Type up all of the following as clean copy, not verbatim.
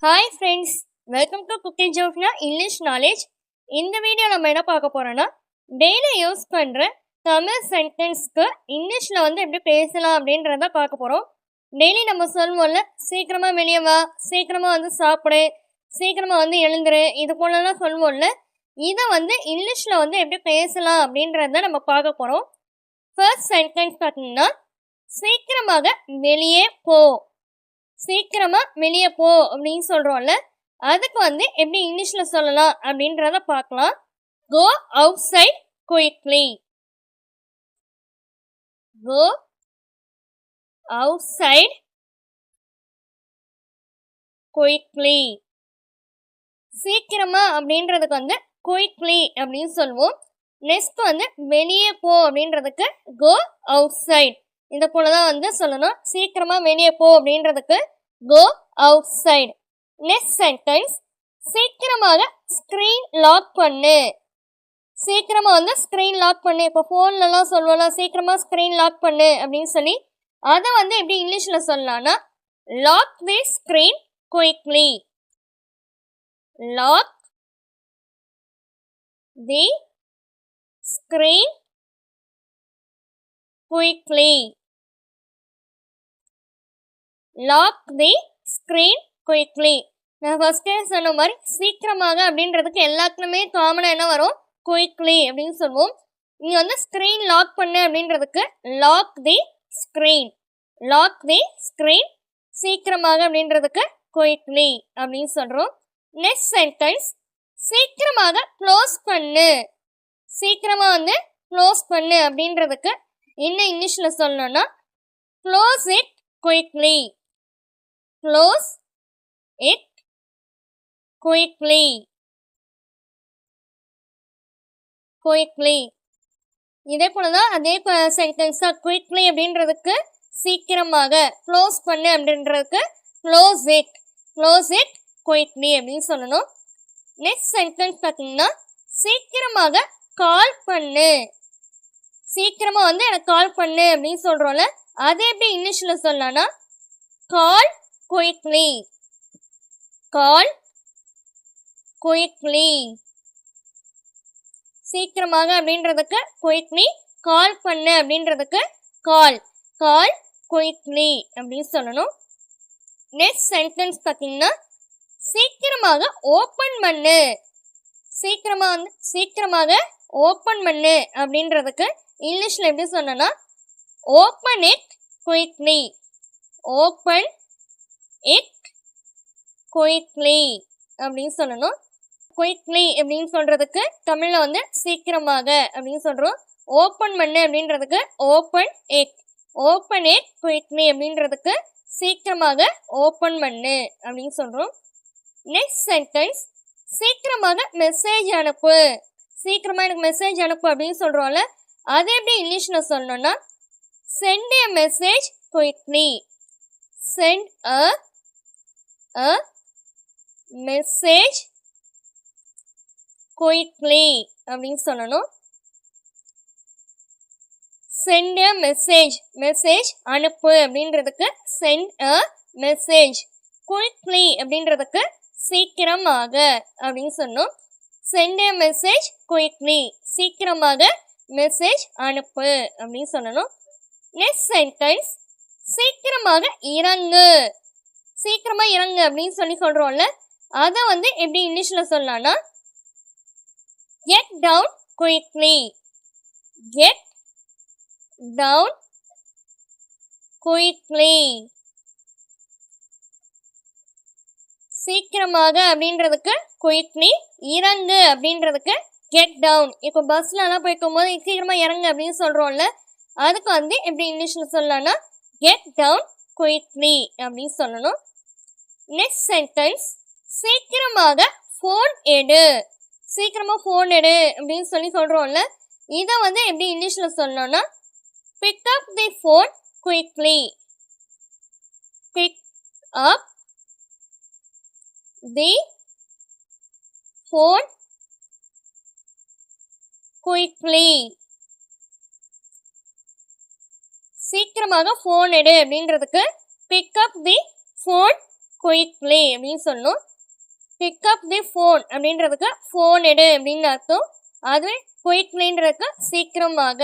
Hi friends, welcome to cooking ஜோக்னா English knowledge. இந்த video நம்ம என்ன பார்க்க போகிறோன்னா, டெய்லி யூஸ் பண்ணுற தமிழ் சென்டென்ஸ்க்கு இங்கிலீஷில் எப்படி பேசலாம் அப்படின்றத பார்க்க போகிறோம். டெய்லி நம்ம சொல்லுவோம்ல, சீக்கிரமாக வெளியே வா, சீக்கிரமாக சாப்பிடு, சீக்கிரமாக எழுந்துரு, இது போலலாம் சொல்லுவோம்ல. இதை இங்கிலீஷில் எப்படி பேசலாம் அப்படின்றத நம்ம பார்க்க போகிறோம். ஃபர்ஸ்ட் சென்டென்ஸ் பார்த்தீங்கன்னா, சீக்கிரமாக வெளியே போ. சீக்கிரமா வெளியே போ அப்படின்னு சொல்றோம்ல, அதுக்கு எப்படி இங்கிலீஷ்ல சொல்லலாம் அப்படின்றத பார்க்கலாம். Go outside quickly. Go outside quickly. சீக்கிரமா அப்படின்றதுக்கு குயிக்லி அப்படின்னு சொல்லுவோம். நெக்ஸ்ட் வெளியே போ அப்படின்றதுக்கு கோ அவுட் சைட். இதை போலதான் சொல்லணும். சீக்கிரமா வெளியே போ அப்படின்றதுக்கு go outside. Next sentence, சீக்கிரமாக ஸ்கிரீன் லாக் பண்ணு. சீக்கிரமா ஸ்கிரீன் லாக் பண்ணு. இப்போ ஃபோன்லலாம் சொல்லுவோம்ல, சீக்கிரமா ஸ்கிரீன் லாக் பண்ணு அப்படின்னு சொல்லி, அதை எப்படி இங்கிலீஷ்ல சொல்லலாம்னா, lock the screen quickly. Lock the screen quickly. Lock the screen quickly. நான் ஃபர்ஸ்டே சொன்ன மாதிரி சீக்கிரமாக அப்படின்றதுக்கு எல்லாத்துக்குமே காமனாக என்ன வரும்? குயிக்லி அப்படின்னு சொல்லுவோம். இங்கே ஸ்க்ரீன் லாக் பண்ணு அப்படின்றதுக்கு lock the screen. Lock the screen. சீக்கிரமாக அப்படின்றதுக்கு குயிக்லி அப்படின்னு சொல்கிறோம். நெக்ஸ்ட் சென்டென்ஸ், சீக்கிரமாக க்ளோஸ் பண்ணு. சீக்கிரமாக க்ளோஸ் பண்ணு அப்படின்றதுக்கு என்ன இங்கிலீஷில் சொல்லணும்னா, close it quickly. Close it quickly. Quickly. இதே போலதான் அதே சென்டென்ஸா குயிக்லி அப்படின்றதுக்கு சீக்கிரமாக, க்ளோஸ் பண்ணு அப்படின்றதுக்கு close it. Close it quickly அப்படின்னு சொல்லணும். நெக்ஸ்ட் சென்டென்ஸ் பார்த்தீங்கன்னா, சீக்கிரமாக கால் பண்ணு. சீக்கிரமா எனக்கு கால் பண்ணு அப்படின்னு சொல்றோம்ல, அதை எப்படி இங்கிலீஷ்ல சொல்லலாம்னா, கால் குயிக்லி. கால் குயிக்லி. சீக்கிரமாக அப்படின்றதுக்கு குயிக்லி, கால் பண்ணு அப்படின்றதுக்கு கால். கால் குயிக்லி அப்படின்னு சொல்லணும். நெக்ஸ்ட் சென்டென்ஸ் பார்த்தீங்கன்னா, சீக்கிரமாக ஓப்பன் பண்ணு. சீக்கிரமாக ஓப்பன் பண்ணு அப்படின்றதுக்கு இங்கிலீஷ்ல எப்படி சொன்னா, open it quickly. Open it quickly அப்படின்னு சொல்லணும். குயிக்லி அப்படின்னு சொல்றதுக்கு தமிழ்ல சீக்கிரமாக அப்படின்னு சொல்றோம். ஓப்பன் பண்ணு அப்படின்றதுக்கு open it. Open it quickly அப்படின்றதுக்கு சீக்கிரமாக ஓப்பன் பண்ணு அப்படின்னு சொல்றோம். நெக்ஸ்ட் சென்டென்ஸ், சீக்கிரமாக மெசேஜ் அனுப்பு. சீக்கிரமா எனக்கு மெசேஜ் அனுப்பு அப்படின்னு சொல்றோம்ல, அதை எப்படி இங்கிலீஷ்ல சொல்லணும்னா, send a message quickly. Send a message quickly அப்படின்னு சொல்லணும். Send a message. மெசேஜ் அனுப்பு அப்படின்றதுக்கு சென்ட் a மெசேஜ். குயிக்லி அப்படின்றதுக்கு சீக்கிரமாக அப்படின்னு சொன்னோம். Send a message quickly. சீக்கிரமாக மெசேஜ் அனுப்பு அப்படின்னு சொல்லணும். நெக்ஸ்ட் சென்டென்ஸ், சீக்கிரமாக இறங்கு. சீக்கிரமா இறங்கு அப்படின்னு சொல்லி சொல்றோம்ல, அதை எப்படி இங்கிலீஷ்ல சொல்லலாம்னா, get down quickly. Get down quickly. சீக்கிரமாக அப்படின்றதுக்கு குயிக்லி, இறங்கு அப்படின்றதுக்கு கெட் டவுன். இப்போ பஸ்ல எல்லாம் போய்க்கும் போது சீக்கிரமா இறங்கு அப்படின்னு சொல்றோம்ல, அதுக்கு எப்படி இங்கிலீஷ்ல சொல்லலாம்னா, கெட் டவுன் குயிக்லி அப்படின்னு சொல்லணும். நெக்ஸ்ட் சென்டென்ஸ், சீக்கிரமாக ஃபோன் எடு. சீக்கிரமா ஃபோன் எடு அப்படின்னு சொல்லி சொல்றோம்ல, இதை எப்படி இங்கிலீஷ்ல சொல்லணும்னா, பிக் அப் தி ஃபோன் குயிக்லி. பிக் அப் தி ஃபோன் குயிக்லி. சீக்கிரமாக ஃபோன் எடு அப்படின்றதுக்கு பிக் அப் தி ஃபோன் குயிக்லி அப்படின்னு சொல்லணும். பிக்கப் தி ஃபோன் அப்படின்றதுக்கு ஃபோன் எடு அப்படின்னு அர்த்தம். அதுவே குயிக்லின்றதுக்கு சீக்கிரமாக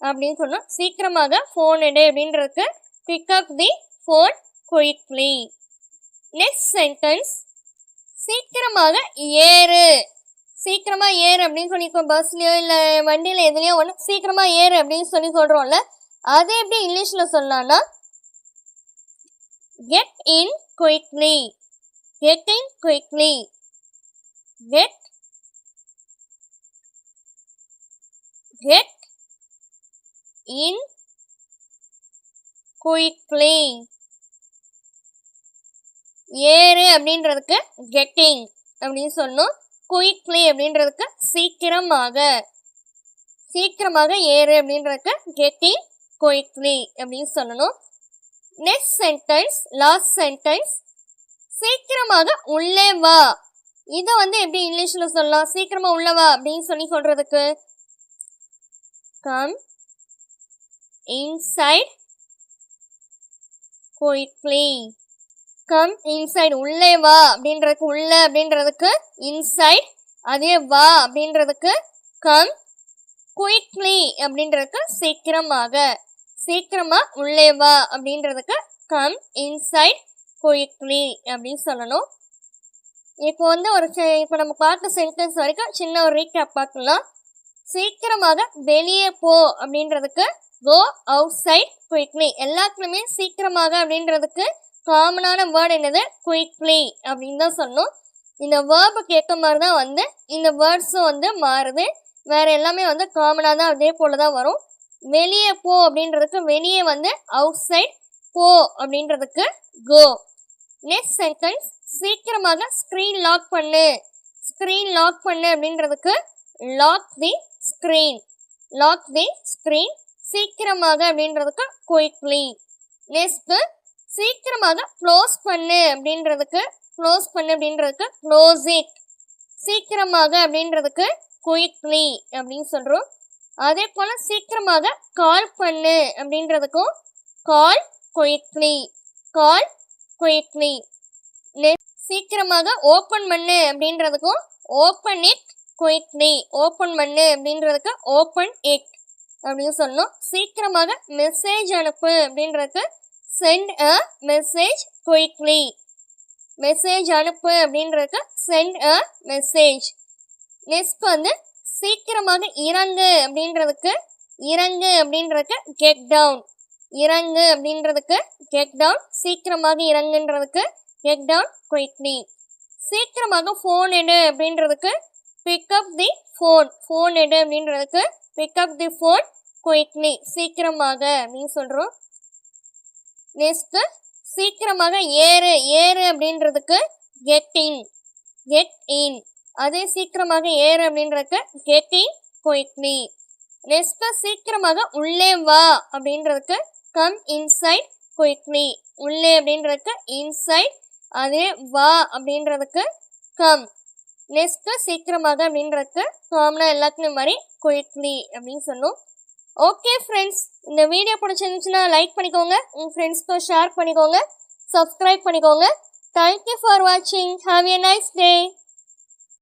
அப்படின்னு சொன்னோம். சீக்கிரமாக ஃபோன் எடு அப்படின்றதுக்கு pick up the phone quickly. Next sentence, சீக்கிரமாக ஏறு. சீக்கிரமாக ஏறு அப்படின்னு சொல்லி இப்போ பஸ்லையோ இல்லை வண்டியில் எதுலையோ ஒன்று சீக்கிரமாக ஏறு அப்படின்னு சொல்லி சொல்கிறோம்ல, அது எப்படி இங்கிலீஷில் சொல்லலாம்னா get in quickly. Get in quickly. Get in quickly. ஏறு அப்படின்றதுக்கு getting அப்படின்னு சொல்லணும். குயிக்லி அப்படின்றதுக்கு சீக்கிரமாக. சீக்கிரமாக ஏறு அப்படின்றதுக்கு getting quickly அப்படின்னு சொல்லணும். நெக்ஸ்ட் சென்டென்ஸ், லாஸ்ட் சென்டென்ஸ், சீக்கிரமாக உள்ளே வா. இதை வந்து எப்படி இங்கிலீஷ்ல சொல்லலாம்? சீக்கிரமா உள்ள வா அப்படின்னு சொல்லி சொல்றதுக்கு come inside quickly. Come inside, உள்ளே வா அப்படின்றதுக்கு உள்ள அப்படின்றதுக்கு இன்சைட், அதே வா அப்படின்றதுக்கு கம், குயிக்லி அப்படின்றதுக்கு சீக்கிரமாக. சீக்கிரமா உள்ளே வா அப்படின்றதுக்கு கம் இன்சைட் குயிக்லி அப்படின்னு சொல்லணும். இப்போ வந்து இப்போ நம்ம பார்த்த சென்டென்ஸ் வரைக்கும் சின்ன ஒரு ரீகேப் பார்க்கலாம். சீக்கிரமாக வெளியே போ அப்படின்றதுக்கு கோ அவுட் சைட் குயிக்லி. எல்லாத்துலேயுமே சீக்கிரமாக அப்படின்றதுக்கு காமனான வேர்டு என்னது? குயிக்லி அப்படின்னு தான் சொல்லணும். இந்த வேர்புக்கு ஏற்ற மாதிரி தான் வந்து இந்த வேர்ட்ஸும் வந்து மாறுது. வேற எல்லாமே வந்து காமனாக தான் அதே போல தான் வரும். வெளியே போ அப்படின்றதுக்கு வெளியே வந்து அவுட் சைட், போ அப்படின்றதுக்கு கோ. நெக்ஸ்ட் சென்டென்ஸ், சீக்கிரமாக ஸ்க்ரீன் லாக் பண்ணு. ஸ்க்ரீன் லாக் பண்ணு அப்படின்றதுக்கு lock the screen. Lock the screen. சீக்கிரமாக அப்படின்றதுக்கு குயிக்லி. நெக்ஸ்ட், சீக்கிரமாக க்ளோஸ் பண்ணு அப்படின்றதுக்கு க்ளோஸ் பண்ணு அப்படின்றதுக்கு க்ளோஸ் இட். சீக்கிரமாக அப்படின்றதுக்கு குயிக்லி அப்படின்னு சொல்கிறோம். அதே போல் சீக்கிரமாக கால் பண்ணு அப்படின்றதுக்கும் கால் குயிக்லி. கால் குயிக்லி. சீக்கிரமாக ஓப்பன் பண்ணு அப்படின்றதுக்கும் ஓப்பன் இட் குயிக்லி. ஓப்பன் பண்ணு அப்படின்றதுக்கு ஓப்பன் இட் அப்படின்னு சொல்லணும். சீக்கிரமாக மெசேஜ் அனுப்பு அப்படின்றதுக்கு send a message quickly. Message அனுப்பு அப்படின்றதுக்கு சென்ட் அ மெசேஜ். நெக்ஸ்ட் வந்து சீக்கிரமாக இறங்கு அப்படின்றதுக்கு இறங்கு அப்படின்றதுக்கு கெட் டவுன். இறங்கு அப்படின்றதுக்கு கெட் டவுன். சீக்கிரமாக இறங்குன்றதுக்கு கெட் டவுன் குயிக்லி. சீக்கிரமாக ஃபோன் எடு அப்படின்றதுக்கு பிக்கப் தி ஃபோன். ஃபோன் எடு அப்படின்றதுக்கு பிக்கப் தி ஃபோன் குயிக்லி. சீக்கிரமாக அப்படின்னு சொல்கிறோம். நெக்ஸ்ட், சீக்கிரமாக ஏறு. ஏறு அப்படின்றதுக்கு கெட் இன். Get in. அதே சீக்கிரமாக ஏறு அப்படின்றதுக்கு கெட் இன் குயிக்லி. நெக்ஸ்ட், சீக்கிரமாக உள்ளே வா அப்படின்றதுக்கு கம் இன்சைட் குயிக்லி. உள்ளே அப்படின்றதுக்கு இன்சைட், அதே வா அப்படின்றதுக்கு கம். நெக்ஸ்ட், சீக்கிரமாக அப்படின்றதுக்கு காமனா எல்லாத்துலேயும் மாதிரி குயிக்லி அப்படின்னு சொன்னோம். ஓகே ஃப்ரெண்ட்ஸ், இந்த வீடியோ பிடிச்சிருந்துச்சுன்னா லைக் பண்ணிக்கோங்க, உங்கள் ஃப்ரெண்ட்ஸ்க்கும் ஷேர் பண்ணிக்கோங்க, சப்ஸ்கிரைப் பண்ணிக்கோங்க. தேங்க்யூ ஃபார் வாட்சிங். Have a nice day.